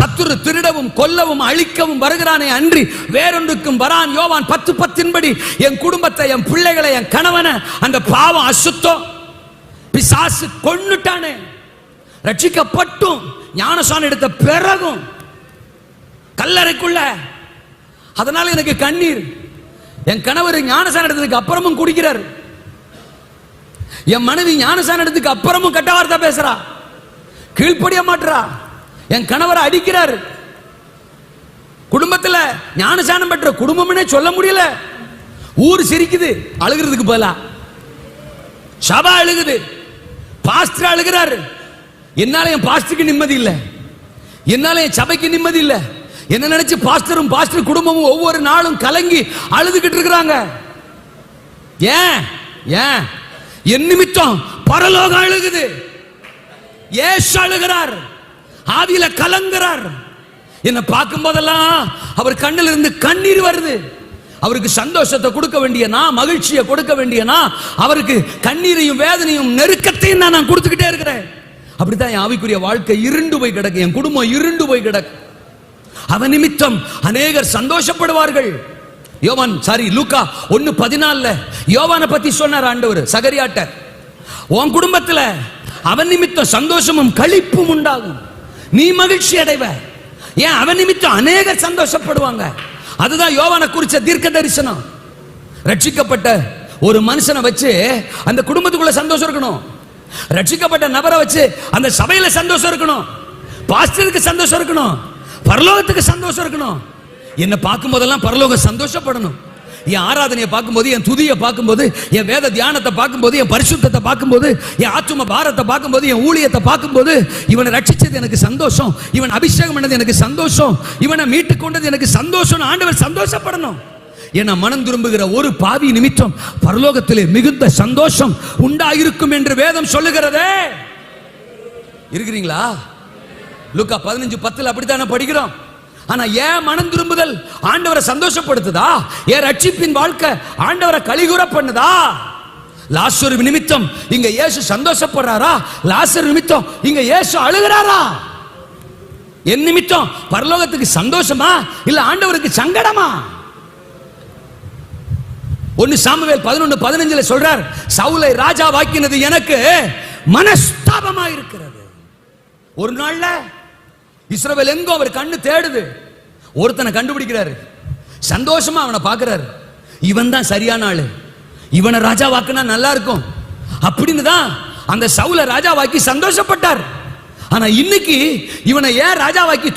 சத்துரு திருடவும் கொல்லவும் அழிக்கவும் வருகிறானே அன்றி வேறொன்றுக்கும் வரான். யோவான் 10:10 என் குடும்பத்தை, என் பிள்ளைகளை, என் கணவனை அந்த பாவம் அசுத்தம் பிசாசு கொன்னுட்டானே. ரட்சிக்கப்பட்டும் ஞானஸ்நானம் எடுத்த பிறகும் கல்லறைக்குள்ள. அதனால எனக்கு கண்ணீர். என் கணவர் ஞானஸ்நானம் எடுத்ததுக்கு அப்புறமும் குடிக்கிறார். என் மனைவி ஞானஸ்நானம் எடுத்ததுக்கு அப்புறமும் கெட்ட வார்த்தை பேசுறா, கீழ்ப்படிய மாட்டா, என் கணவரை அடிக்கிறார். குடும்பத்தில் ஞானஸ்நானம் பெற்ற குடும்பம்னே சொல்ல முடியல. ஊர் சிரிக்குது அழுகிறதுக்கு பதிலா, சபா அழுகுது, பாஸ்டர் அழுகிறாரு. என்னால என் பாஸ்டருக்கு நிம்மதி இல்லை, என்னால என் சபைக்கு நிம்மதி இல்லை. என்ன நினைச்சு பாஸ்டரும் பாஸ்டர் குடும்பமும் ஒவ்வொரு நாளும் கலங்கி அழுதுகிட்டு இருக்கிறாங்க. ஏன் ஏன் என் நிமித்தம் பரலோகம் அழுகுது. ஏசு அழுகிறார், ஆவியில கலங்குறார். என்ன பார்க்கும் போதெல்லாம் அவர் கண்ணில் இருந்து கண்ணீர் வருது. அவருக்கு சந்தோஷத்தை கொடுக்க வேண்டிய நான், மகிழ்ச்சியை கொடுக்க வேண்டிய நான், அவருக்கு கண்ணீரையும் வேதனையும் நெருக்கத்தையும் நான் கொடுத்துக்கிட்டே இருக்கிறேன். அப்படித்தான் என் ஆவிக்குரிய வாழ்க்கை இருண்டு போய் கிடக்கு, என் குடும்பம் இருண்டு போய் கிடக்கு. அவன் நிமித்தம் அநேகர் சந்தோஷப்படுவார்கள். லூக்கா 1:14 யோவானை பத்தி சொன்னார் ஆண்டவர் சகரியாட்ட. உன் குடும்பத்துல அவன் நிமித்தம் சந்தோஷமும் களிப்பும் உண்டாகும், நீ மகிழ்ச்சி அடைவ. ஏன்? அவன் நிமித்தம் அநேகர் சந்தோஷப்படுவாங்க. அதுதான் யோவானை குறிச்ச தீர்க்க தரிசனம். ரட்சிக்கப்பட்ட ஒரு மனுஷனை வச்சு அந்த குடும்பத்துக்குள்ள சந்தோஷம் இருக்கணும். ரட்சிக்கப்பட்ட நபரை வச்சு அந்த சபையில சந்தோஷம் இருக்கணும், பாஸ்டருக்கு சந்தோஷம் இருக்கணும், பரலோகத்துக்கு சந்தோஷம் இருக்கணும். என்ன பார்க்கும் போதெல்லாம் பரலோகம் சந்தோஷப்படணும். என் ஆராதனையை பார்க்கும்போது, என் துதியை பார்க்கும்போது, என் வேத தியானத்தை பார்க்கும்போது, என் பரிசுத்தத்தை பார்க்கும்போது, என் ஆத்தும பாரத்தை பார்க்கும்போது, என் ஊழியத்தை பார்க்கும்போது, இவனை ரட்சிச்சது எனக்கு சந்தோஷம், இவன் அபிஷேகம் பண்ணது எனக்கு சந்தோஷம், இவனை மீட்டு கொண்டது எனக்கு சந்தோஷம். ஆண்டவர் சந்தோஷப்படணும். என மனம் திரும்புகிற ஒரு பாவி நிமித்தம் பரலோகத்திலே மிகுந்த சந்தோஷம் உண்டாயிருக்கும் என்று வேதம் சொல்லுகிறதே. இருக்கிறீங்களா? லூக்கா 15:10 அப்படித்தானே படிக்கிறோம். ஆனா ஏன் மனம் திரும்புதல் ஆண்டவரை சந்தோஷப்படுத்துதா? ஏன் ரட்சிப்பின் வாழ்க்கை ஆண்டவரை கலிகுற பண்ணுதா? லாசரு நிமித்தம் இங்க இயேசு சந்தோஷப்படுறாரா? லாசரு நிமித்தம் இங்க இயேசு அழுகிறாரா? என் நிமித்தம் பரலோகத்துக்கு சந்தோஷமா இல்ல ஆண்டவருக்கு சங்கடமா? 1 சாமுவேல் 11:15 சொல்றார், சவுலை ராஜா வாக்கினது எனக்கு மனஸ்தாபமா இருக்கிறது. ஒரு நாள்ல இஸ்ரவேல் எங்கோ அவர் கண்ணு தேடுது, ஒருத்தனை கண்டுபிடிக்கிறாரு, சந்தோஷமா அவனை பார்க்கிறாரு. இவன் தான் சரியான ஆளு, இவனை ராஜா வாக்குனா நல்லா இருக்கும் அப்படின்னு தான் அந்த சவுலை ராஜா வாக்கி சந்தோஷப்பட்டார். ஆனா இன்னைக்கு இவனை ஏன் ராஜா வாக்கி